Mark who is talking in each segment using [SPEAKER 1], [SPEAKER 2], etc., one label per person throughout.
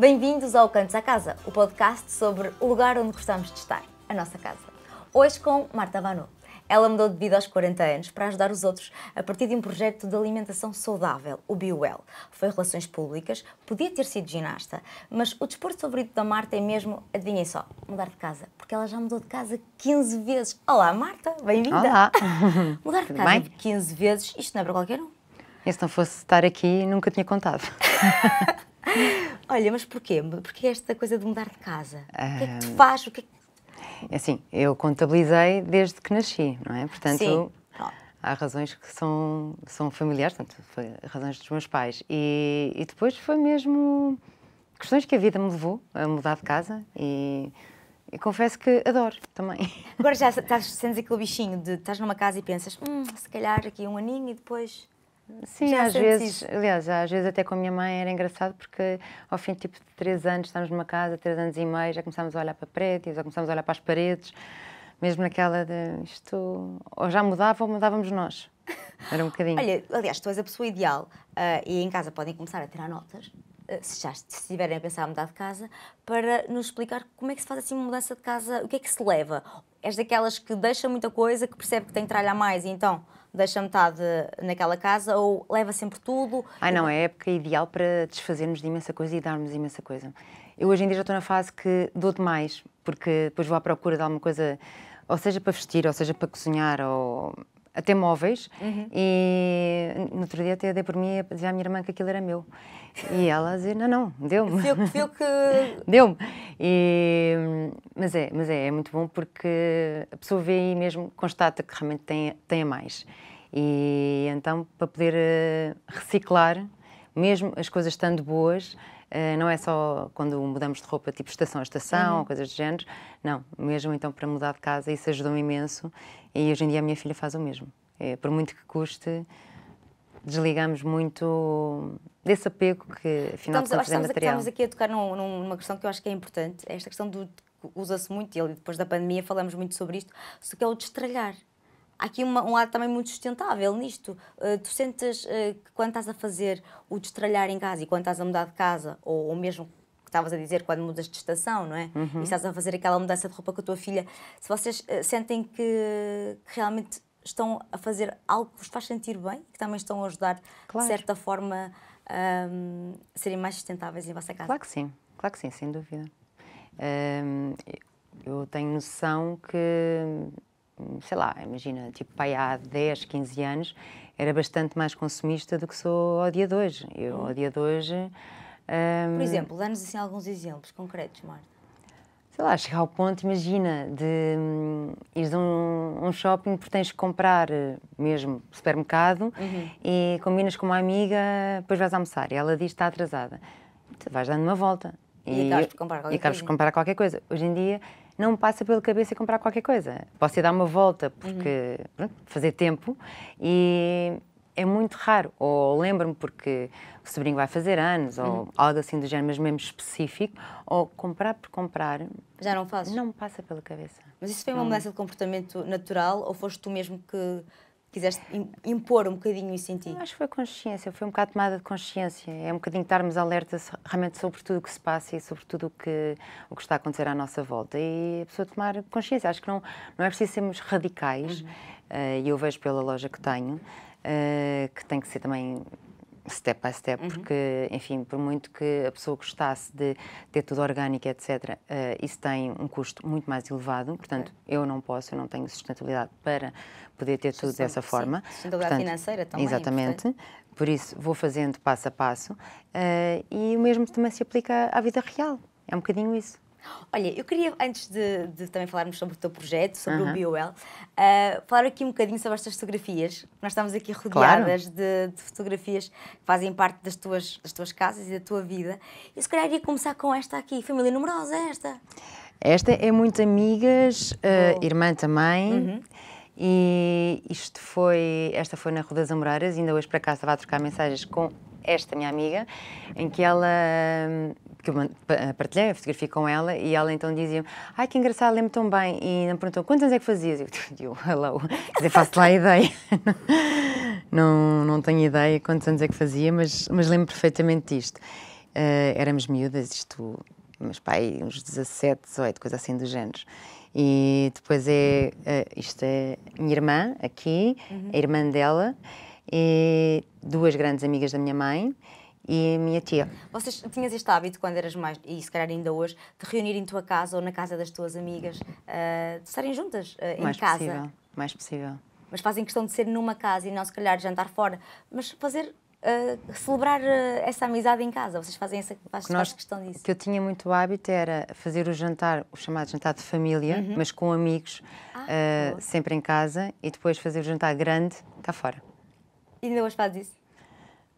[SPEAKER 1] Bem-vindos ao Cantos à Casa, o podcast sobre o lugar onde gostamos de estar, a nossa casa. Hoje com Marta Vanu. Ela mudou de vida aos 40 anos para ajudar os outros a partir de um projeto de alimentação saudável, o BeWell. Foi relações públicas, podia ter sido ginasta, mas o desporto favorito da Marta é mesmo, adivinhem só, mudar de casa, porque ela já mudou de casa 15 vezes. Olá Marta, bem-vinda!
[SPEAKER 2] Olá!
[SPEAKER 1] Mudar de casa 15 vezes, isto não é para qualquer um.
[SPEAKER 2] E se não fosse estar aqui, nunca tinha contado.
[SPEAKER 1] Olha, mas porquê? Porquê esta coisa de mudar de casa? O que é que te faz? O que é que...
[SPEAKER 2] Assim, eu contabilizei desde que nasci, não é? Portanto,
[SPEAKER 1] Sim.
[SPEAKER 2] Há razões que são familiares, portanto, foi razões dos meus pais. E depois foi mesmo questões que a vida me levou a mudar de casa e confesso que adoro também.
[SPEAKER 1] Agora já sentes aquele bichinho de estás numa casa e pensas, se calhar aqui um aninho e depois...
[SPEAKER 2] Sim,
[SPEAKER 1] já
[SPEAKER 2] às
[SPEAKER 1] sentes
[SPEAKER 2] vezes,
[SPEAKER 1] isso?
[SPEAKER 2] aliás, às vezes até com a minha mãe era engraçado porque ao fim tipo, de 3 anos, estamos numa casa, 3 anos e meio, já começámos a olhar para prédios, já começámos a olhar para as paredes, mesmo naquela de isto, ou já mudava ou mudávamos nós. Era um bocadinho.
[SPEAKER 1] Olha, aliás, tu és a pessoa ideal e em casa podem começar a tirar notas, se estiverem a pensar a mudar de casa, para nos explicar como é que se faz assim uma mudança de casa, o que é que se leva. És daquelas que deixa muita coisa, que percebe que tem tralha a mais e então deixa metade naquela casa ou leva sempre tudo?
[SPEAKER 2] Ai não, é a época ideal para desfazermos de imensa coisa e darmos imensa coisa. Eu hoje em dia já estou na fase que dou demais, porque depois vou à procura de alguma coisa, ou seja para vestir, ou seja para cozinhar, ou até móveis, e no outro dia até dei por mim a dizer à minha irmã que aquilo era meu. E ela a dizer, não, deu-me.
[SPEAKER 1] Viu que...
[SPEAKER 2] Deu-me. Mas é muito bom porque a pessoa vê aí mesmo, constata que realmente tem a mais. E então, para poder reciclar, mesmo as coisas estando boas, não é só quando mudamos de roupa, tipo estação a estação, ou coisas do género, não, mesmo então para mudar de casa, isso ajudou-me imenso e hoje em dia a minha filha faz o mesmo. Por muito que custe, desligamos muito desse apego que afinal de contas é material.
[SPEAKER 1] Estamos aqui a tocar numa questão que eu acho que é importante, é esta questão do usa-se muito, e depois da pandemia falamos muito sobre isto, que é o destralhar. Há aqui um lado também muito sustentável nisto. Tu sentes que quando estás a fazer o destralhar em casa e quando estás a mudar de casa, ou mesmo que estavas a dizer quando mudas de estação, não é? E estás a fazer aquela mudança de roupa com a tua filha, se vocês sentem que realmente estão a fazer algo que vos faz sentir bem, que também estão a ajudar,
[SPEAKER 2] Claro.
[SPEAKER 1] de certa forma, a serem mais sustentáveis em vossa casa?
[SPEAKER 2] Claro que sim, sem dúvida. Eu tenho noção que, sei lá, imagina, tipo, pai, há 10, 15 anos, era bastante mais consumista do que sou ao dia de hoje. Eu, ao dia de hoje...
[SPEAKER 1] Por exemplo, dá-nos assim alguns exemplos concretos, Marta.
[SPEAKER 2] Sei lá, chegar ao ponto, imagina, de ires a um shopping porque tens que comprar mesmo supermercado e combinas com uma amiga, depois vais almoçar e ela diz que está atrasada. Tu vais dando uma volta.
[SPEAKER 1] E acabas por comprar qualquer coisa.
[SPEAKER 2] Hoje em dia não me passa pela cabeça comprar qualquer coisa. Posso ir dar uma volta porque pronto, fazer tempo e é muito raro. Ou lembro-me porque o sobrinho vai fazer anos ou algo assim do género, mas mesmo específico. Ou comprar por comprar.
[SPEAKER 1] Já não fazes?
[SPEAKER 2] Não me passa pela cabeça.
[SPEAKER 1] Mas isso foi uma mudança de comportamento natural ou foste tu mesmo que quiseste impor um bocadinho isso em ti?
[SPEAKER 2] Eu acho que foi consciência, foi um bocado tomada de consciência. É um bocadinho estarmos alertas realmente sobre tudo o que se passa e sobre tudo o que está a acontecer à nossa volta. E a pessoa tomar consciência. Acho que não é preciso sermos radicais. E eu vejo pela loja que tenho, que tem que ser também step by step, porque, enfim, por muito que a pessoa gostasse de ter tudo orgânico, etc., isso tem um custo muito mais elevado, portanto, eu não tenho sustentabilidade para poder ter tudo dessa forma.
[SPEAKER 1] Sustentabilidade financeira também.
[SPEAKER 2] Exatamente, por isso vou fazendo passo a passo e o mesmo também se aplica à vida real, é um bocadinho isso.
[SPEAKER 1] Olha, eu queria, antes de também falarmos sobre o teu projeto, sobre o BeWell, falar aqui um bocadinho sobre estas fotografias. Nós estamos aqui rodeadas de fotografias que fazem parte das tuas casas e da tua vida. Eu se calhar iria começar com esta aqui, família numerosa, esta.
[SPEAKER 2] Esta é muito amigas, irmã também. E esta foi na Rua das Amoreiras, ainda hoje para cá estava a trocar mensagens com esta minha amiga, em que ela... que eu partilhei a fotografia com ela e ela então dizia-me, ai que engraçado, lembro-me tão bem, e me perguntou, quantos anos é que fazias? Eu hello, quer dizer, faço lá a ideia. não tenho ideia quantos anos é que fazia, mas lembro perfeitamente disto. Éramos miúdas, meus pais, uns 17, 18, coisa assim do género. E depois isto é minha irmã, aqui, a irmã dela, e duas grandes amigas da minha mãe e a minha tia.
[SPEAKER 1] Vocês tinhas este hábito, quando eras mais, e se calhar ainda hoje, de reunir em tua casa ou na casa das tuas amigas, de estarem juntas em casa?
[SPEAKER 2] Mais possível.
[SPEAKER 1] Mas fazem questão de ser numa casa e não se calhar jantar fora, mas fazer, celebrar essa amizade em casa. Vocês fazem questão disso?
[SPEAKER 2] O que eu tinha muito hábito era fazer o jantar, o chamado jantar de família, mas com amigos, sempre em casa, e depois fazer o jantar grande cá fora.
[SPEAKER 1] E ainda hoje fazes isso?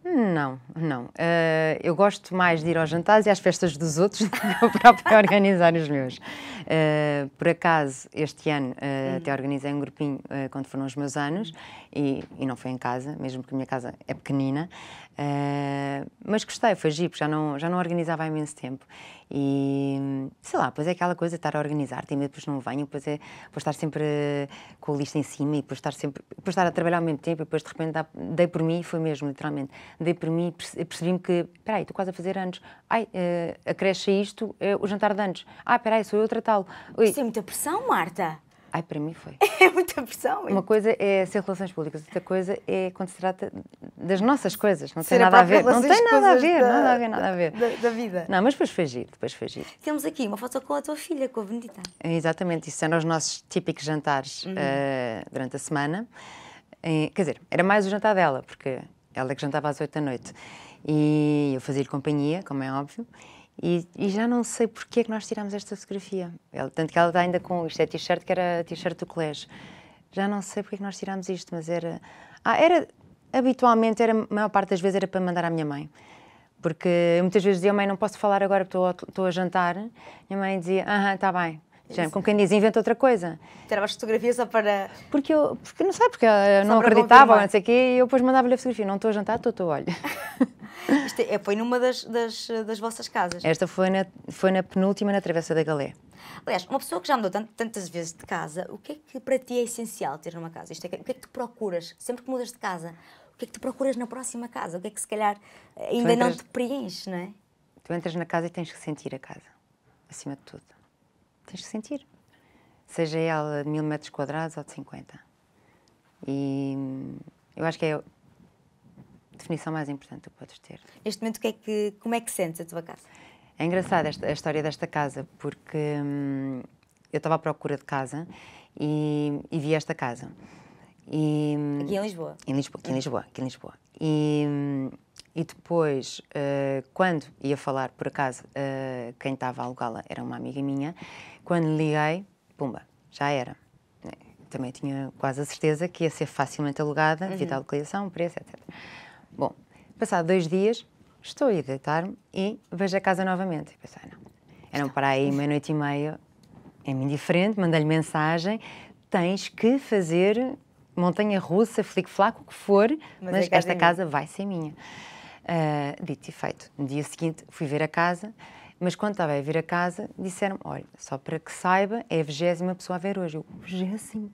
[SPEAKER 2] Não. Eu gosto mais de ir aos jantares e às festas dos outros do que eu própria organizar os meus. Por acaso, este ano, até organizei um grupinho quando foram os meus anos e não foi em casa, mesmo porque a minha casa é pequenina. Mas gostei, foi giro, já não organizava há imenso tempo. E, sei lá, depois é aquela coisa de estar a organizar, tem medo depois não venham, depois estar sempre com o lixo em cima e depois estar a trabalhar ao mesmo tempo e depois de repente dei por mim, foi mesmo, literalmente, dei por mim e percebi-me que, espera aí, estou quase a fazer anos, acresce isto, o jantar de anos, espera aí, sou eu a tratá-lo.
[SPEAKER 1] Isso é muita pressão, Marta.
[SPEAKER 2] Para mim foi.
[SPEAKER 1] É muita pressão.
[SPEAKER 2] Uma coisa é ser relações públicas, outra coisa é quando se trata das nossas coisas. Não tem nada a ver. Não tem nada a ver.
[SPEAKER 1] Da vida.
[SPEAKER 2] Não, mas depois foi giro.
[SPEAKER 1] Temos aqui uma foto com a tua filha, com a Benedita.
[SPEAKER 2] Exatamente, isso eram os nossos típicos jantares durante a semana. Quer dizer, era mais o jantar dela, porque ela é que jantava às 8 da noite. E eu fazia-lhe companhia, como é óbvio. E já não sei porque é que nós tirámos esta fotografia. Tanto que ela está ainda com isto, é t-shirt, que era a t-shirt do colégio. Já não sei porque é que nós tirámos isto, mas habitualmente, a maior parte das vezes era para mandar à minha mãe. Porque muitas vezes dizia, mãe, não posso falar agora, estou a jantar. Minha mãe dizia, está bem. Já, como quem diz, inventa outra coisa.
[SPEAKER 1] Tiravas as fotografias só para...
[SPEAKER 2] Porque não sei, porque eu não acreditava, não sei o quê, e eu depois mandava-lhe a fotografia. Não estou a jantar, olha.
[SPEAKER 1] Isto foi numa das vossas casas?
[SPEAKER 2] Esta foi na penúltima, na Travessa da Galé.
[SPEAKER 1] Aliás, uma pessoa que já mudou tantas vezes de casa, o que é que para ti é essencial ter numa casa? O que é que tu procuras, sempre que mudas de casa? O que é que tu procuras na próxima casa? O que é que se calhar ainda não te preenche, não é?
[SPEAKER 2] Tu entras na casa e tens que sentir a casa, acima de tudo. Tens que sentir. Seja ela de 1000 metros quadrados ou de 50. E eu acho que é a definição mais importante que tu podes ter.
[SPEAKER 1] Neste momento, como é que sentes a tua casa?
[SPEAKER 2] É engraçada a história desta casa, porque eu estava à procura de casa e vi esta casa.
[SPEAKER 1] Aqui em Lisboa?
[SPEAKER 2] Aqui em Lisboa. E depois, quando ia falar, por acaso, quem estava a alugá-la era uma amiga minha, quando liguei, pumba, já era. Também tinha quase a certeza que ia ser facilmente alugada, devido à localização, preço, etc. Bom, passado 2 dias, estou a ir deitar-me e vejo a casa novamente. E pensei, não, eram para aí 00:30, é-me indiferente, mandei-lhe mensagem, tens que fazer montanha-russa, flic-flac, o que for, mas esta casa vai ser minha. Dito e feito. No dia seguinte fui ver a casa, mas quando estava a ver a casa, disseram-me, olha, só para que saiba, é a 20ª pessoa a ver hoje. Eu, 20ª?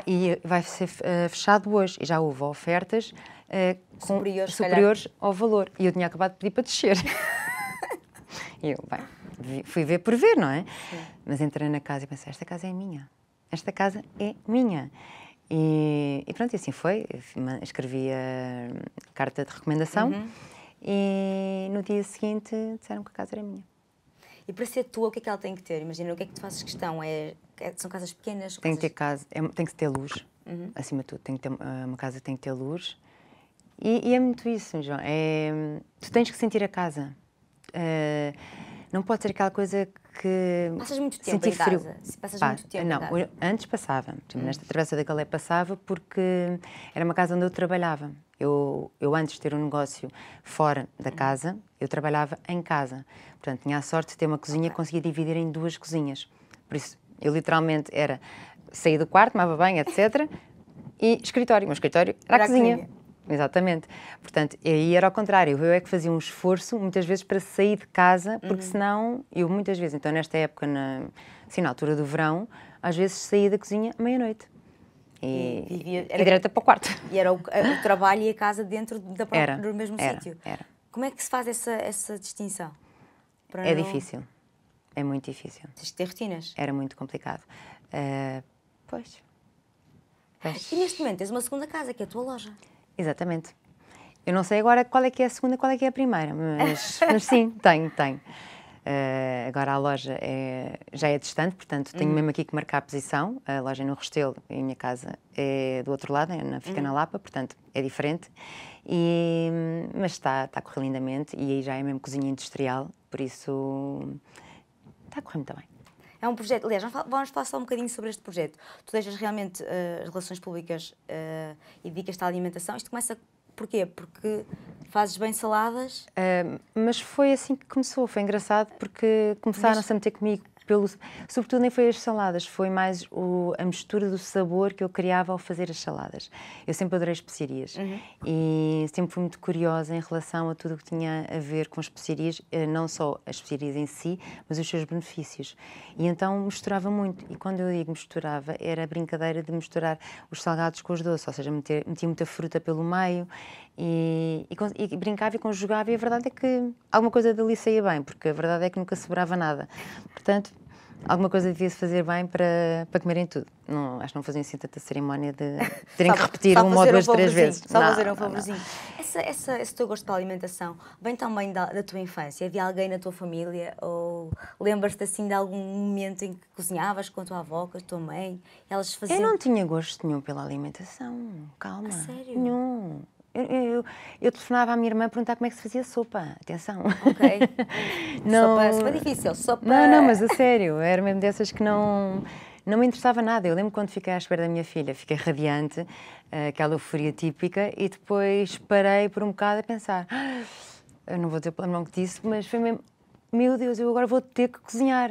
[SPEAKER 2] E vai ser fechado hoje. E já houve ofertas superiores ao valor. E eu tinha acabado de pedir para descer. E eu, bem, fui ver por ver, não é? Sim. Mas entrei na casa e pensei, esta casa é minha. Esta casa é minha. E pronto, e assim foi. Escrevi a carta de recomendação e no dia seguinte disseram que a casa era minha.
[SPEAKER 1] E para ser tua, o que é que ela tem que ter? Imagina, o que é que tu fazes questão? São casas pequenas?
[SPEAKER 2] Tem que ter casa, tem que ter luz, acima de tudo. Uma casa tem que ter luz. E é muito isso, João. Tu tens que sentir a casa. Não pode ser aquela coisa que...
[SPEAKER 1] Passas muito tempo em casa? Passas muito tempo
[SPEAKER 2] não,
[SPEAKER 1] em casa?
[SPEAKER 2] Antes passava. Nesta Travessa da Galé passava porque era uma casa onde eu trabalhava. Eu antes de ter um negócio fora da casa, eu trabalhava em casa. Portanto, tinha a sorte de ter uma cozinha que conseguia dividir em 2 cozinhas. Por isso, eu literalmente sair do quarto, tomava banho, etc. E escritório. O meu escritório era a cozinha. Exatamente. Portanto, aí era ao contrário. Eu é que fazia um esforço, muitas vezes, para sair de casa, porque senão, eu muitas vezes, então nesta época, na altura do verão, às vezes saía da cozinha à 00:30. E direto para o quarto.
[SPEAKER 1] E era o trabalho e a casa dentro do mesmo sítio?
[SPEAKER 2] Era.
[SPEAKER 1] Como é que se faz essa distinção?
[SPEAKER 2] É difícil, é muito difícil.
[SPEAKER 1] Tens que ter rotinas.
[SPEAKER 2] Era muito complicado. Pois.
[SPEAKER 1] E neste momento tens uma segunda casa, que é a tua loja.
[SPEAKER 2] Exatamente. Eu não sei agora qual é que é a segunda e qual é que é a primeira, mas sim, tenho. Agora a loja já é distante, portanto tenho mesmo aqui que marcar a posição. A loja é no Restelo e a minha casa é do outro lado, fica na Lapa, portanto é diferente. Mas está a correr lindamente e aí já é mesmo cozinha industrial, por isso está a correr muito bem.
[SPEAKER 1] É um projeto, aliás, vamos falar só um bocadinho sobre este projeto. Tu deixas realmente as relações públicas e dedicas-te à alimentação. Isto começa porquê? Porque fazes bem saladas?
[SPEAKER 2] Mas foi assim que começou, foi engraçado porque começaram-se a meter comigo, sobretudo nem foi as saladas, foi mais a mistura do sabor que eu criava ao fazer as saladas. Eu sempre adorei especiarias e sempre fui muito curiosa em relação a tudo o que tinha a ver com especiarias, não só as especiarias em si, mas os seus benefícios. E então misturava muito, e quando eu digo misturava, era a brincadeira de misturar os salgados com os doces, ou seja, metia muita fruta pelo meio, e brincava e conjugava, e a verdade é que alguma coisa dali saía bem, porque a verdade é que nunca sobrava nada. Portanto, alguma coisa devia-se fazer bem para comerem tudo. Acho que não faziam assim tanta cerimónia de terem que repetir uma ou duas, três vezes.
[SPEAKER 1] Só fazer um favorzinho. Esse teu gosto pela alimentação vem também da tua infância? Havia alguém na tua família? Ou lembras-te assim de algum momento em que cozinhavas com a tua avó, com a tua mãe? Elas faziam...
[SPEAKER 2] Eu não tinha gosto nenhum pela alimentação, calma.
[SPEAKER 1] A sério?
[SPEAKER 2] Nenhum. Eu telefonava à minha irmã a perguntar como é que se fazia sopa. Atenção.
[SPEAKER 1] Ok. Não, sopa difícil. Sopa...
[SPEAKER 2] Não, mas a sério. Era mesmo dessas que não me interessava nada. Eu lembro quando fiquei à espera da minha filha. Fiquei radiante, aquela euforia típica, e depois parei por um bocado a pensar. Eu não vou dizer pelo nome que disse, mas foi mesmo, meu Deus, eu agora vou ter que cozinhar.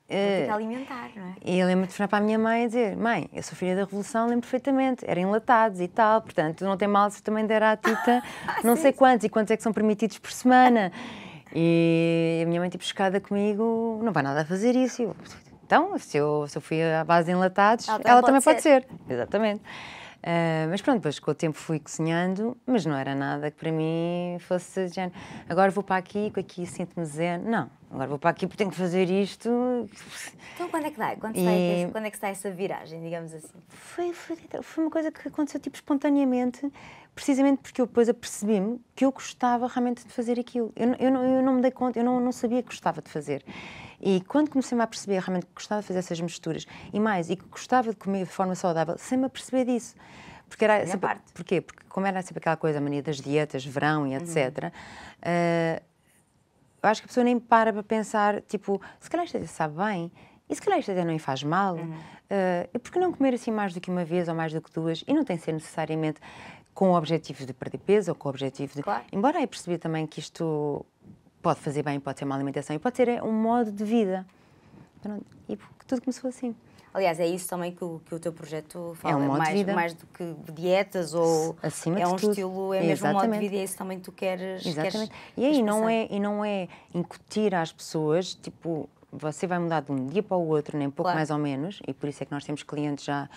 [SPEAKER 1] Vou ter que alimentar, não é?
[SPEAKER 2] E eu lembro de falar para a minha mãe e dizer: mãe, eu sou filha da Revolução, lembro perfeitamente, eram enlatados e tal, portanto não tem mal se também der à tita não sei quantos e quantos é que são permitidos por semana. E a minha mãe, tipo, chocada comigo, não vai nada a fazer isso. Então, se eu fui à base de enlatados, ela também pode ser. Exatamente. Mas pronto, depois com o tempo fui cozinhando, mas não era nada que para mim fosse de género, agora vou para aqui, com aqui sinto-me zen. Não, agora vou para aqui porque tenho que fazer isto.
[SPEAKER 1] Então quando é que dá? Quando é que está essa viragem, digamos assim?
[SPEAKER 2] Foi uma coisa que aconteceu tipo espontaneamente, precisamente porque eu depois apercebi-me que eu gostava realmente de fazer aquilo. Eu não me dei conta, eu não sabia que gostava de fazer. E quando comecei-me a perceber realmente que gostava de fazer essas misturas e que gostava de comer de forma saudável, sem me aperceber disso. Porque era sempre, porquê? Porque como era sempre aquela coisa, a mania das dietas, verão e etc., eu acho que a pessoa nem para pensar, tipo, se calhar isto até sabe bem, e se calhar isto até não me faz mal, por que não comer assim mais do que uma vez ou mais do que duas? E não tem que ser necessariamente com o objetivo de perder peso ou com o objetivo de...
[SPEAKER 1] Claro.
[SPEAKER 2] Embora eu percebi também que isto pode fazer bem, pode ser uma alimentação e pode ser um modo de vida. E tudo começou assim.
[SPEAKER 1] Aliás, é isso também que o teu projeto fala.
[SPEAKER 2] É um modo de vida.
[SPEAKER 1] Mais do que dietas ou
[SPEAKER 2] acima
[SPEAKER 1] é um
[SPEAKER 2] de tudo.
[SPEAKER 1] Estilo, é mesmo um modo de vida e é isso também que tu queres.
[SPEAKER 2] Exatamente.
[SPEAKER 1] Queres
[SPEAKER 2] não é incutir às pessoas, tipo, você vai mudar de um dia para o outro, nem pouco mais ou menos, e por isso é que nós temos clientes já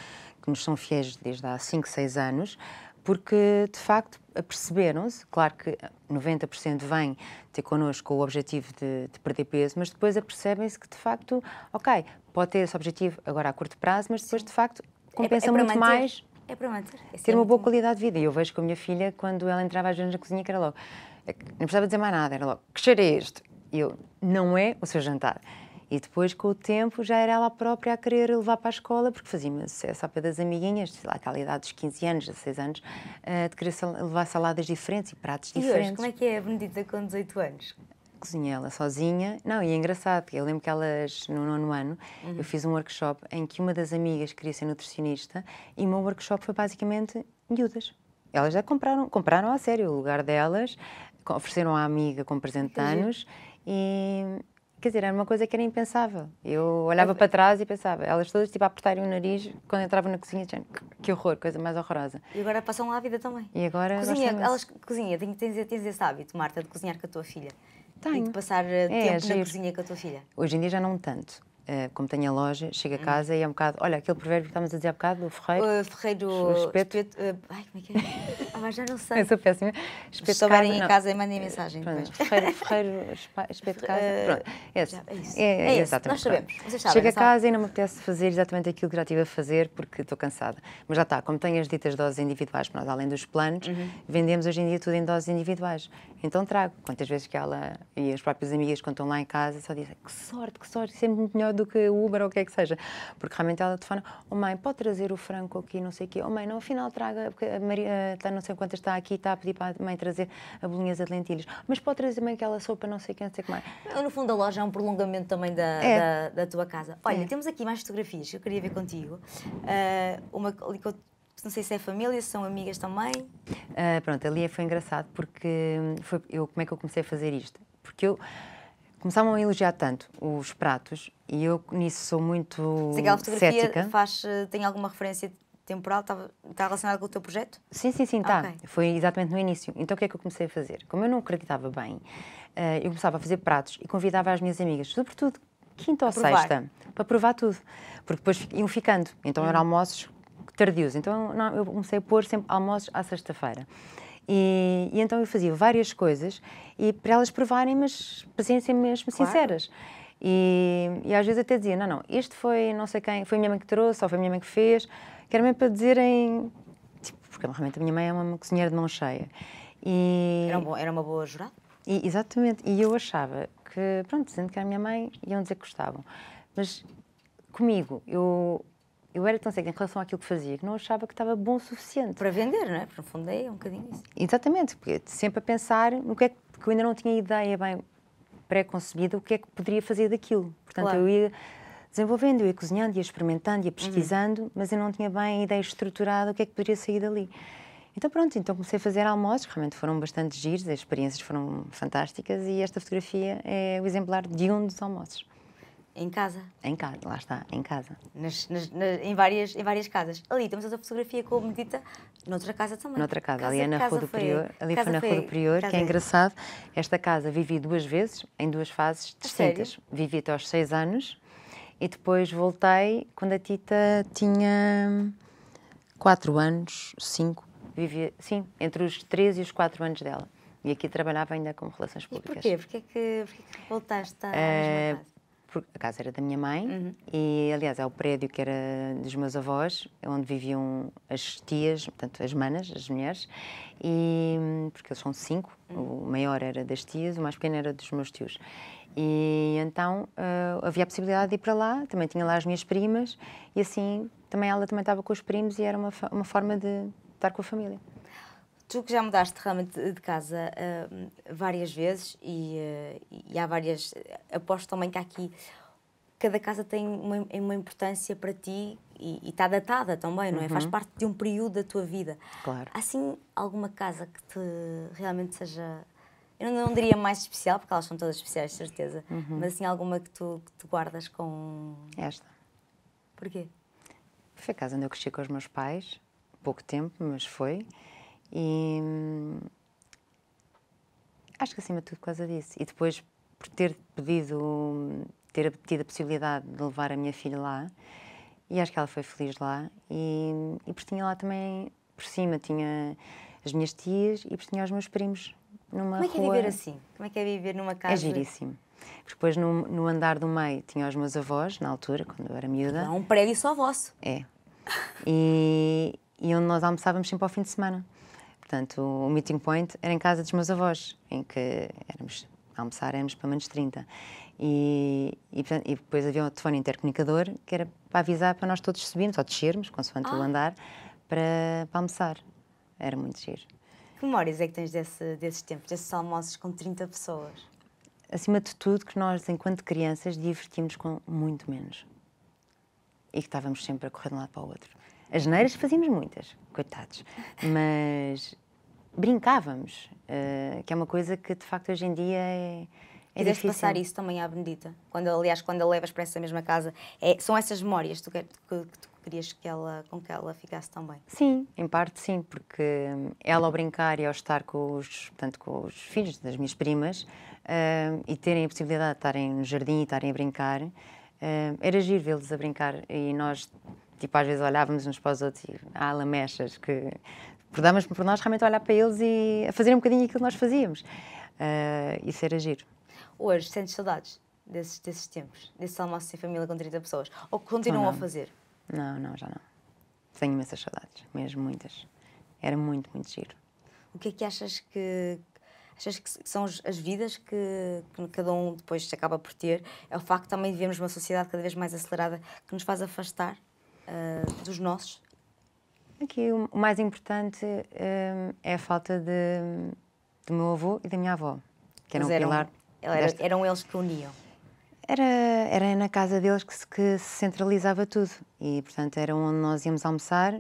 [SPEAKER 2] que nos são fiéis desde há 5, 6 anos, porque, de facto, aperceberam-se, claro que 90% vêm ter connosco com o objetivo de perder peso, mas depois apercebem-se que, de facto, ok, pode ter esse objetivo agora a curto prazo, mas depois, de facto, compensa muito mais ter uma boa qualidade de vida. E eu vejo com a minha filha, quando ela entrava às vezes na cozinha, que era logo, não precisava dizer mais nada, era logo, que cheiro é este? E eu, não é o seu jantar. E depois, com o tempo, já era ela própria a querer levar para a escola, porque fazia-me essa pé das amiguinhas, sei lá, aquela idade dos 15 anos, 16 anos, de querer levar saladas diferentes e pratos diferentes.
[SPEAKER 1] E hoje, como é que é a Benedita com 18 anos?
[SPEAKER 2] Cozinhei ela sozinha. Não, e é engraçado, eu lembro que elas, no 9º ano, eu fiz um workshop em que uma das amigas queria ser nutricionista e o meu workshop foi basicamente miúdas. Elas já compraram a sério o lugar delas, ofereceram à amiga com presente de anos e... Quer dizer, era uma coisa que era impensável. Eu olhava para trás e pensava, elas todas tipo, a apertarem o nariz quando entravam na cozinha, dizendo, que horror, coisa mais horrorosa.
[SPEAKER 1] E agora passam lá a vida também.
[SPEAKER 2] E agora
[SPEAKER 1] cozinha, tens esse hábito, Marta, de cozinhar com a tua filha?
[SPEAKER 2] Tenho.
[SPEAKER 1] E de passar tempo na cozinha com a tua filha?
[SPEAKER 2] Hoje em dia já não tanto. Como tenho a loja, chego a casa e é um bocado... Olha, aquele provérbio que estávamos a dizer há bocado, do ferreiro...
[SPEAKER 1] Ferreiro...
[SPEAKER 2] espeto.
[SPEAKER 1] Ai, como é que é? mas já não sei.
[SPEAKER 2] Eu sou péssima.
[SPEAKER 1] Se estiverem em casa, mandem mensagem.
[SPEAKER 2] Pronto, Ferreiro, espeto de casa. Pronto,
[SPEAKER 1] É isso.
[SPEAKER 2] é
[SPEAKER 1] isso.
[SPEAKER 2] exatamente.
[SPEAKER 1] Nós sabemos. Vocês sabem,
[SPEAKER 2] Chego a
[SPEAKER 1] não sabem?
[SPEAKER 2] casa e não me apetece fazer exatamente aquilo que já estive a fazer porque estou cansada. Mas já está, como tenho as ditas doses individuais, para nós, além dos planos, vendemos hoje em dia tudo em doses individuais. Então trago. Quantas vezes que ela e as próprias amigas, quando estão lá em casa, só dizem que sorte, isso é muito melhor do que o Uber ou o que é que seja. Porque realmente ela telefona, oh mãe, pode trazer o frango aqui, não sei o quê. Oh mãe, não, afinal traga, porque a Maria está não sei quantas está aqui, está a pedir para a mãe trazer a bolinhas de lentilhas. Mas pode trazer também aquela sopa, não sei o que, não sei o que mais.
[SPEAKER 1] No fundo, a loja é um prolongamento também da tua casa. Olha, temos aqui mais fotografias que eu queria ver contigo. Uma ali que não sei se é família, se são amigas também.
[SPEAKER 2] Pronto, ali foi engraçado porque como é que eu comecei a fazer isto? Porque começavam a elogiar tanto os pratos e eu nisso sou muito
[SPEAKER 1] Se aquela fotografia
[SPEAKER 2] cética.
[SPEAKER 1] tem alguma referência temporal, está relacionada com o teu projeto?
[SPEAKER 2] Sim, está.
[SPEAKER 1] Okay.
[SPEAKER 2] Foi exatamente no início. Então o que é que eu comecei a fazer? Como eu não acreditava bem, eu começava a fazer pratos e convidava as minhas amigas, sobretudo quinta ou sexta, para provar tudo. Porque depois iam ficando. Então eram almoços tardios. Então eu comecei a pôr sempre almoços à sexta-feira. E então eu fazia várias coisas e para elas provarem, mas para serem sempre mesmo sinceras. E às vezes até dizia, não, este foi não sei quem, foi a minha mãe que trouxe ou foi a minha mãe que fez, que era mesmo para dizerem, tipo, porque realmente a minha mãe é uma cozinheira de mão cheia.
[SPEAKER 1] Era uma boa jurada?
[SPEAKER 2] Exatamente, e eu achava que, pronto, dizendo que era a minha mãe, iam dizer que gostavam. Mas comigo, eu era tão cega em relação àquilo que fazia que não achava que estava bom o suficiente.
[SPEAKER 1] Para vender, não é? Para no fundo é um bocadinho isso.
[SPEAKER 2] Exatamente, porque sempre a pensar no que é que eu ainda não tinha ideia bem pré-concebida, o que é que poderia fazer daquilo. Portanto, eu ia desenvolvendo, eu ia cozinhando, ia experimentando, ia pesquisando, mas eu não tinha bem a ideia estruturada, o que é que poderia sair dali. Então pronto, então comecei a fazer almoços, realmente foram bastante giros, as experiências foram fantásticas e esta fotografia é o exemplar de um dos almoços.
[SPEAKER 1] Em casa?
[SPEAKER 2] Em casa, lá está, em casa.
[SPEAKER 1] Em várias casas. Ali temos outra fotografia com a Benedita, noutra casa também.
[SPEAKER 2] Noutra casa, ali é na Rua do Prior, ali foi na Rua do Prior, que é engraçado. Esta casa vivi 2 vezes, em 2 fases distintas. Vivi até aos 6 anos e depois voltei quando a Tita tinha 4 anos, 5. Vivia, sim, entre os 3 e os 4 anos dela. E aqui trabalhava ainda com relações públicas.
[SPEAKER 1] E porquê? Porquê que voltaste à mesma casa?
[SPEAKER 2] Porque a casa era da minha mãe e, aliás, é o prédio que era dos meus avós, onde viviam as tias, portanto, as manas, as mulheres, e, porque eles são 5, o maior era das tias, o mais pequeno era dos meus tios. E então havia a possibilidade de ir para lá, também tinha lá as minhas primas, e assim, ela também estava com os primos e era uma forma de estar com a família.
[SPEAKER 1] Tu que já mudaste realmente de casa várias vezes e há várias... Aposto também que aqui cada casa tem uma importância para ti e está datada também, não é? Faz parte de um período da tua vida.
[SPEAKER 2] Claro.
[SPEAKER 1] Há assim alguma casa que te realmente seja... Eu não diria mais especial, porque elas são todas especiais, de certeza, mas assim alguma que tu guardas com...
[SPEAKER 2] Esta.
[SPEAKER 1] Porquê?
[SPEAKER 2] Foi a casa onde eu cresci com os meus pais, pouco tempo, mas foi. E acho que acima de tudo por causa disso. E depois por ter tido a possibilidade de levar a minha filha lá, e acho que ela foi feliz lá, e porque tinha lá também, por cima, tinha as minhas tias e depois tinha os meus primos numa rua.
[SPEAKER 1] Como é que é viver assim? Como é que é viver numa casa?
[SPEAKER 2] É giríssimo. Porque depois no andar do meio tinha os meus avós, na altura, quando eu era miúda.
[SPEAKER 1] Não, um prédio só vosso.
[SPEAKER 2] É. E onde nós almoçávamos sempre ao fim de semana. Portanto, o meeting point era em casa dos meus avós, em que éramos pelo menos 30. E depois havia um telefone intercomunicador que era para avisar para nós todos subirmos ou descermos, consoante o andar, para almoçar. Era muito giro.
[SPEAKER 1] Que memórias é que tens desses tempos, desses almoços com 30 pessoas?
[SPEAKER 2] Acima de tudo, que nós, enquanto crianças, divertimos com muito menos. E que estávamos sempre a correr de um lado para o outro. As neiras fazíamos muitas, coitados, mas brincávamos, que é uma coisa que de facto hoje em dia é
[SPEAKER 1] Quiseste
[SPEAKER 2] difícil.
[SPEAKER 1] passar isso também à Benedita? Quando a levas para essa mesma casa, são essas memórias que tu querias com que ela ficasse também?
[SPEAKER 2] Sim, em parte sim, porque ela ao brincar e ao estar com os filhos das minhas primas e terem a possibilidade de estarem no jardim e estarem a brincar, era giro vê-los a brincar e nós, tipo, às vezes olhávamos uns para os outros e há lamechas que Porque dávamos por nós realmente a olhar para eles e a fazer um bocadinho aquilo que nós fazíamos. Isso era giro.
[SPEAKER 1] Hoje, sentes saudades desses tempos? Desses almoços em família com 30 pessoas? Ou continuam a fazer?
[SPEAKER 2] Não, já não. Tenho imensas saudades, mesmo muitas. Era muito, muito giro.
[SPEAKER 1] O que é que achas que são as vidas que cada um depois se acaba por ter? É o facto de também vivemos numa sociedade cada vez mais acelerada que nos faz afastar dos nossos?
[SPEAKER 2] Aqui o mais importante é a falta do meu avô e da minha avó, que eram o pilar.
[SPEAKER 1] Eram eles que uniam?
[SPEAKER 2] Era na casa deles que se centralizava tudo e, portanto, era onde nós íamos almoçar,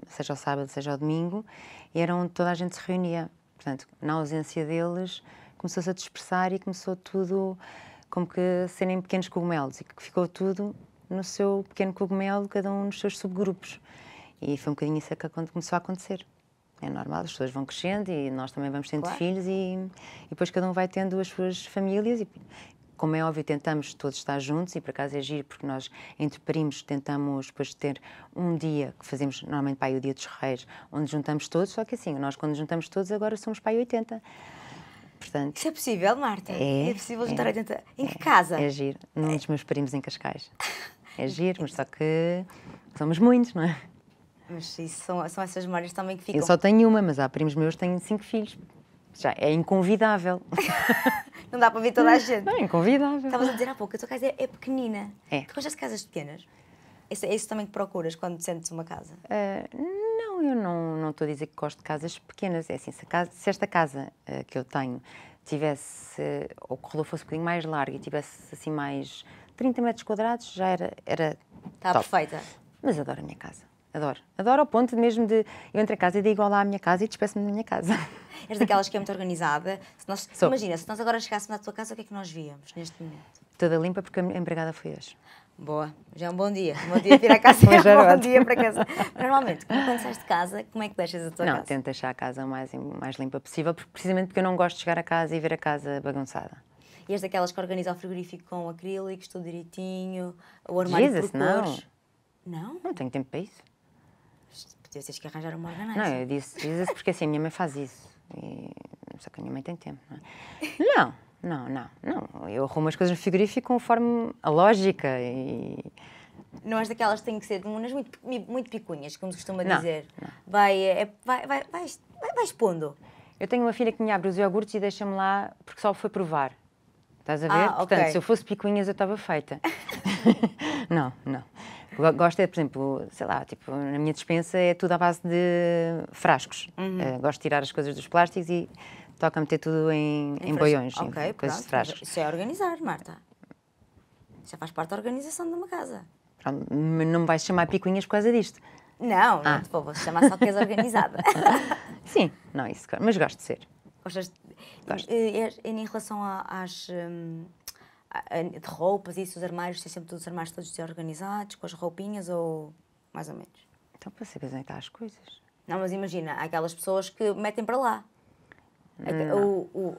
[SPEAKER 2] seja ao sábado, seja ao domingo, e era onde toda a gente se reunia. Portanto, na ausência deles, começou-se a dispersar e começou tudo como que serem pequenos cogumelos e que ficou tudo no seu pequeno cogumelo, cada um nos seus subgrupos. E foi um bocadinho isso que começou a acontecer. É normal, as pessoas vão crescendo e nós também vamos tendo filhos e depois cada um vai tendo as suas famílias e, como é óbvio, tentamos todos estar juntos e por acaso é giro porque nós, entre primos, tentamos depois ter um dia que fazemos normalmente para aí o Dia dos Reis, onde juntamos todos, só que assim, nós quando juntamos todos agora somos para aí 80. Portanto,
[SPEAKER 1] isso é possível, Marta? É possível juntar 80? Em que casa?
[SPEAKER 2] É giro, num dos meus primos em Cascais. É giro, mas só que somos muitos, não é?
[SPEAKER 1] Mas isso são essas memórias também que ficam.
[SPEAKER 2] Eu só tenho uma, mas há primos meus que têm 5 filhos. Já é inconvidável.
[SPEAKER 1] Não dá para ver toda a gente.
[SPEAKER 2] Não, é inconvidável.
[SPEAKER 1] Estavas a dizer há pouco, a tua casa é pequenina.
[SPEAKER 2] É.
[SPEAKER 1] Tu gostas de casas pequenas? É isso também que procuras quando sentes uma casa?
[SPEAKER 2] Não, eu não estou a dizer que gosto de casas pequenas. É assim, se esta casa que eu tenho tivesse, ou o corredor fosse um bocadinho mais largo e tivesse assim mais 30 metros quadrados, já era
[SPEAKER 1] Está
[SPEAKER 2] top.
[SPEAKER 1] perfeita.
[SPEAKER 2] Mas adoro a minha casa. Adoro. Adoro ao ponto mesmo de eu entro a casa e digo olá à minha casa e despeço-me da minha casa.
[SPEAKER 1] És daquelas que é muito organizada. Imagina, se nós agora chegássemos à tua casa, o que é que nós víamos neste momento?
[SPEAKER 2] Toda limpa porque a empregada foi hoje.
[SPEAKER 1] Boa, já é um bom dia. Um bom dia vir à casa é um bom dia para casa. Normalmente, quando sais de casa, como é que deixas a tua casa?
[SPEAKER 2] Não, tento deixar a casa o mais limpa possível, precisamente porque eu não gosto de chegar a casa e ver a casa bagunçada.
[SPEAKER 1] E és daquelas que organiza o frigorífico com acrílicos, tudo direitinho, o armário por cores? Não?
[SPEAKER 2] Não tenho tempo para isso.
[SPEAKER 1] Tens que arranjar uma organizer.
[SPEAKER 2] Não, eu disse porque assim, a minha mãe faz isso. Só que a minha mãe tem tempo, não é? Não. Eu arrumo as coisas no frigorífico conforme a lógica e...
[SPEAKER 1] Não és daquelas que têm que ser demonas muito picunhas, como se costuma dizer.
[SPEAKER 2] Não.
[SPEAKER 1] Vai expondo.
[SPEAKER 2] Eu tenho uma filha que me abre os iogurtes e deixa-me lá porque só foi provar. Estás a ver? Portanto,
[SPEAKER 1] okay.
[SPEAKER 2] Se eu fosse picuinhas eu estava feita. Não. Gosto por exemplo, sei lá, tipo, na minha despensa é tudo à base de frascos. Gosto de tirar as coisas dos plásticos e toca meter tudo em boiões,
[SPEAKER 1] em
[SPEAKER 2] coisas de frascos.
[SPEAKER 1] Isso é organizar, Marta. Isso faz parte da organização de uma casa.
[SPEAKER 2] Pronto, não me vais chamar picuinhas por causa disto.
[SPEAKER 1] Não vou chamar só que és organizada.
[SPEAKER 2] Sim, não, isso, mas gosto de ser.
[SPEAKER 1] Gostas?
[SPEAKER 2] Gosto.
[SPEAKER 1] Em relação de roupas e isso, os armários, tens sempre os armários todos organizados, com as roupinhas ou mais ou menos?
[SPEAKER 2] Então, para saber onde estão as coisas.
[SPEAKER 1] Não, mas imagina, há aquelas pessoas que metem para lá.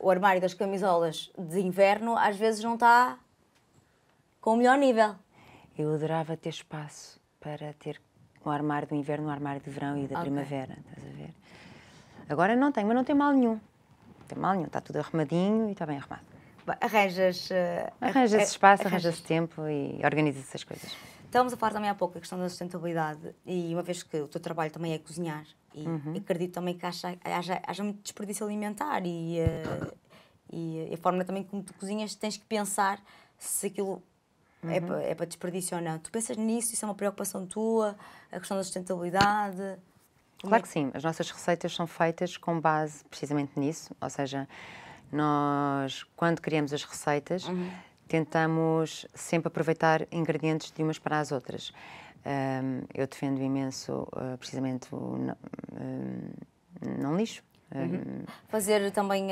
[SPEAKER 1] O armário das camisolas de inverno às vezes não está com o melhor nível.
[SPEAKER 2] Eu adorava ter espaço para ter o armário do inverno, o armário de verão e da primavera, estás a ver? Agora não tenho, mas não tem mal nenhum. Não tem mal nenhum, está tudo arrumadinho e está bem arrumado. Arranja-se espaço, arranja-se tempo e organiza-se as coisas.
[SPEAKER 1] Estávamos a falar também há pouco da questão da sustentabilidade e uma vez que o teu trabalho também é cozinhar e acredito também que haja muito desperdício alimentar e a forma também como tu cozinhas tens que pensar se aquilo é para desperdício ou não. Tu pensas nisso? Isso é uma preocupação tua? A questão da sustentabilidade?
[SPEAKER 2] Claro que sim. As nossas receitas são feitas com base precisamente nisso, ou seja, nós, quando criamos as receitas, tentamos sempre aproveitar ingredientes de umas para as outras. Eu defendo imenso, precisamente, o não lixo.
[SPEAKER 1] Fazer também,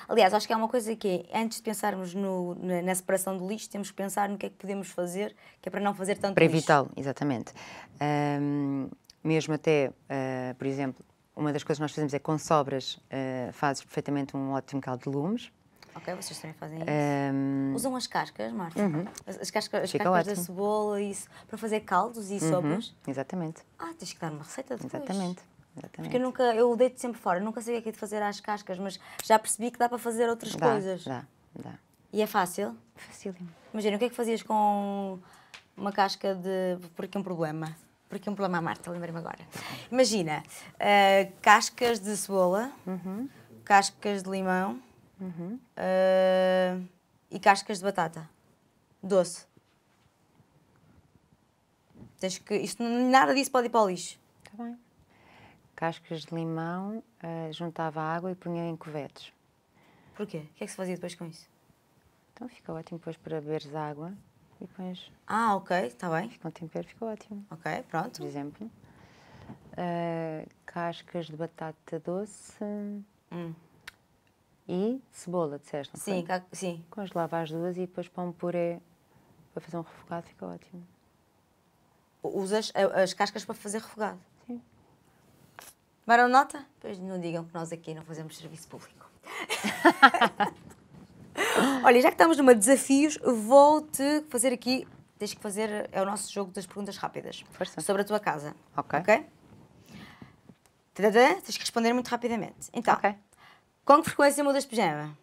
[SPEAKER 1] aliás, acho que é uma coisa que é, antes de pensarmos na separação do lixo, temos que pensar no que é que podemos fazer, que é para não fazer tanto
[SPEAKER 2] para
[SPEAKER 1] lixo. Para
[SPEAKER 2] evitá-lo, exatamente. Mesmo até, por exemplo, uma das coisas que nós fazemos é com sobras, fazes perfeitamente um ótimo caldo de legumes.
[SPEAKER 1] Ok, vocês também fazem isso. Usam as cascas, Marta? As cascas da cebola, isso, para fazer caldos e sopas?
[SPEAKER 2] Exatamente.
[SPEAKER 1] Tens que dar uma receita depois.
[SPEAKER 2] Exatamente.
[SPEAKER 1] Porque eu deito sempre fora, nunca sei o que é de fazer às cascas, mas já percebi que dá para fazer outras coisas.
[SPEAKER 2] Dá.
[SPEAKER 1] E é fácil?
[SPEAKER 2] Facílimo.
[SPEAKER 1] Imagina, o que é que fazias com uma casca de... Por aqui um problema à Marta, lembrei-me agora. Imagina, cascas de cebola, cascas de limão e cascas de batata. Doce. Nada disso pode ir para o lixo.
[SPEAKER 2] Está bem. Cascas de limão, juntava água e punha em covetes.
[SPEAKER 1] Porquê? O que é que se fazia depois com isso?
[SPEAKER 2] Então fica ótimo depois para beberes água e pões...
[SPEAKER 1] Ok, está bem.
[SPEAKER 2] Fica um tempero, fica ótimo.
[SPEAKER 1] Ok, pronto.
[SPEAKER 2] Por exemplo. Cascas de batata doce e cebola, disseste, não
[SPEAKER 1] Sim,
[SPEAKER 2] foi?
[SPEAKER 1] sim.
[SPEAKER 2] Congelava as duas e depois para um puré, para fazer um refogado, fica ótimo.
[SPEAKER 1] Usas as cascas para fazer refogado?
[SPEAKER 2] Sim.
[SPEAKER 1] Tomaram nota? Pois não digam que nós aqui não fazemos serviço público. Olha, já que estamos numa desafios, vou-te fazer aqui... Tens que fazer... É o nosso jogo das perguntas rápidas.
[SPEAKER 2] Força.
[SPEAKER 1] Sobre a tua casa.
[SPEAKER 2] Ok.
[SPEAKER 1] Tadadã, tens que responder muito rapidamente. Então,
[SPEAKER 2] Ok.
[SPEAKER 1] com que frequência mudas de pijama?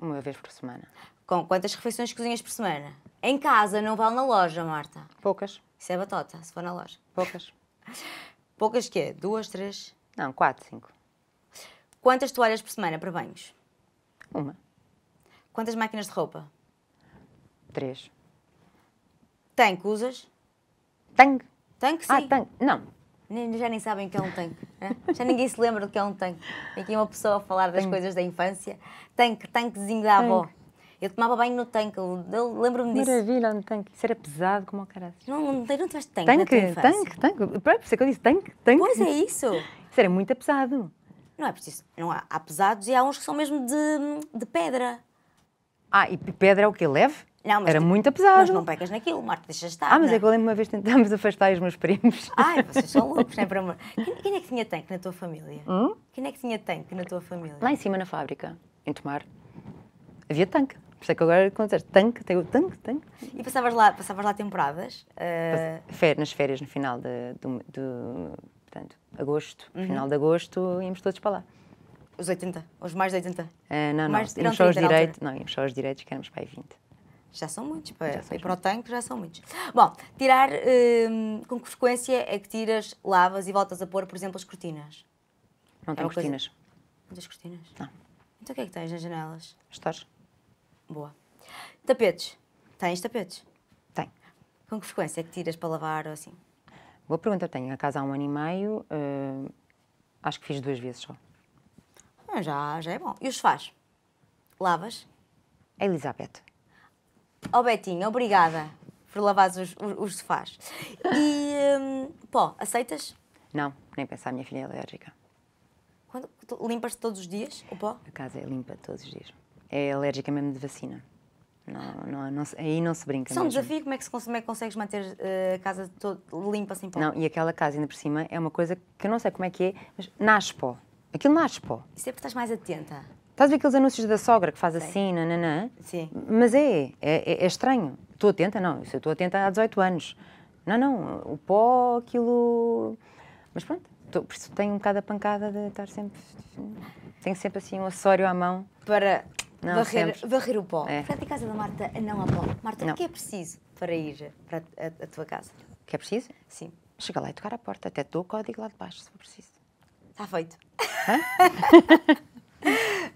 [SPEAKER 2] Uma vez por semana.
[SPEAKER 1] Com quantas refeições cozinhas por semana? Em casa, não vale na loja, Marta.
[SPEAKER 2] Poucas.
[SPEAKER 1] Isso é batota, se for na loja.
[SPEAKER 2] Poucas.
[SPEAKER 1] Poucas quê? 2, 3?
[SPEAKER 2] Não, 4, 5.
[SPEAKER 1] Quantas toalhas por semana para banhos?
[SPEAKER 2] Uma.
[SPEAKER 1] Quantas máquinas de roupa?
[SPEAKER 2] 3.
[SPEAKER 1] Tanque usas?
[SPEAKER 2] Tanque.
[SPEAKER 1] Tanque, sim.
[SPEAKER 2] Tanque. Não.
[SPEAKER 1] Já nem sabem o que é um tanque. Né? Já ninguém se lembra do que é um tanque. Tem aqui uma pessoa a falar das coisas da infância. Tanquezinho da avó. Eu tomava banho no tanque, eu lembro-me disso.
[SPEAKER 2] Maravilha, um tanque. Isso era pesado como o caralho.
[SPEAKER 1] Não tiveste tanque na tua infância?
[SPEAKER 2] Tanque. Por isso é que eu disse tanque.
[SPEAKER 1] Pois é isso.
[SPEAKER 2] Isso era muito pesado.
[SPEAKER 1] Não é preciso. Não há pesados e há uns que são mesmo de pedra.
[SPEAKER 2] E pedra é o quê? Leve?
[SPEAKER 1] Não, mas
[SPEAKER 2] era muito pesado.
[SPEAKER 1] Mas não pegas naquilo, Marta, deixa estar.
[SPEAKER 2] Mas é que eu lembro uma vez tentámos afastar os meus primos.
[SPEAKER 1] Vocês são loucos, não é, por amor? Quem é que tinha tanque na tua família? Quem é que tinha tanque na tua família?
[SPEAKER 2] Lá em cima na fábrica, em Tomar, havia tanque. Por isso é que agora quando disseste tanque, tem o tanque.
[SPEAKER 1] E passavas lá temporadas?
[SPEAKER 2] Nas férias, no final portanto, agosto, final de agosto, íamos todos para lá.
[SPEAKER 1] Os 80? Os mais de 80?
[SPEAKER 2] Não,
[SPEAKER 1] mais,
[SPEAKER 2] íamos só os direitos, que éramos para aí 20.
[SPEAKER 1] Já são muitos, para o tanque já são muitos. Bom, tirar, com que frequência é que tiras, lavas e voltas a pôr, por exemplo, as cortinas?
[SPEAKER 2] Não tenho cortinas.
[SPEAKER 1] Muitas cortinas?
[SPEAKER 2] Não.
[SPEAKER 1] Então o que é que tens nas janelas?
[SPEAKER 2] Estás?
[SPEAKER 1] Boa. Tapetes? Tens tapetes?
[SPEAKER 2] Tenho.
[SPEAKER 1] Com que frequência é que tiras para lavar ou assim?
[SPEAKER 2] Boa pergunta. Tenho a casa há 1 ano e meio, acho que fiz 2 vezes só.
[SPEAKER 1] Já é bom. E os sofás? Lavas?
[SPEAKER 2] A Elizabeth.
[SPEAKER 1] Betinho, obrigada por lavares os sofás. E pó, aceitas?
[SPEAKER 2] Não, nem pensar, a minha filha é alérgica.
[SPEAKER 1] Limpas todos os dias o pó?
[SPEAKER 2] A casa é limpa todos os dias. É alérgica mesmo de vacina. Aí não se brinca.
[SPEAKER 1] Isso é um
[SPEAKER 2] mesmo.
[SPEAKER 1] desafio, como é que consegues manter a casa limpa sem pó?
[SPEAKER 2] Não, e aquela casa ainda por cima é uma coisa que eu não sei como é que é, mas nasce pó. Aquilo nasce pó.
[SPEAKER 1] E sempre estás mais atenta.
[SPEAKER 2] Estás a ver aqueles anúncios da sogra que faz
[SPEAKER 1] Sei.
[SPEAKER 2] assim, nananã?
[SPEAKER 1] Sim.
[SPEAKER 2] Mas é estranho. Estou atenta? Não, isso eu estou atenta há 18 anos. Não, o pó, aquilo... Mas pronto, por isso tenho um bocado a pancada de estar sempre... Tenho sempre assim um acessório à mão.
[SPEAKER 1] Para
[SPEAKER 2] sempre.
[SPEAKER 1] varrer o pó.
[SPEAKER 2] É.
[SPEAKER 1] Portanto, em casa da Marta não há pó. Marta,
[SPEAKER 2] Não.
[SPEAKER 1] o que é preciso para ir para a tua casa?
[SPEAKER 2] Que é preciso?
[SPEAKER 1] Sim.
[SPEAKER 2] Chega lá e tocar à porta. Até te dou o código lá de baixo, se for preciso.
[SPEAKER 1] Está feito.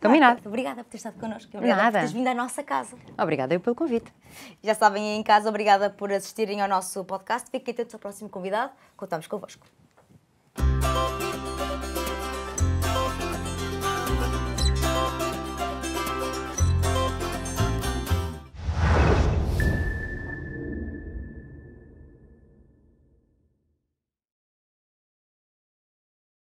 [SPEAKER 2] Combinado.
[SPEAKER 1] Marta, obrigada por ter estado connosco. Obrigada
[SPEAKER 2] Nada.
[SPEAKER 1] por teres vindo à nossa casa.
[SPEAKER 2] Obrigada eu pelo convite.
[SPEAKER 1] Já sabem, aí em casa, obrigada por assistirem ao nosso podcast. Fiquem atentos ao próximo convidado. Contamos convosco.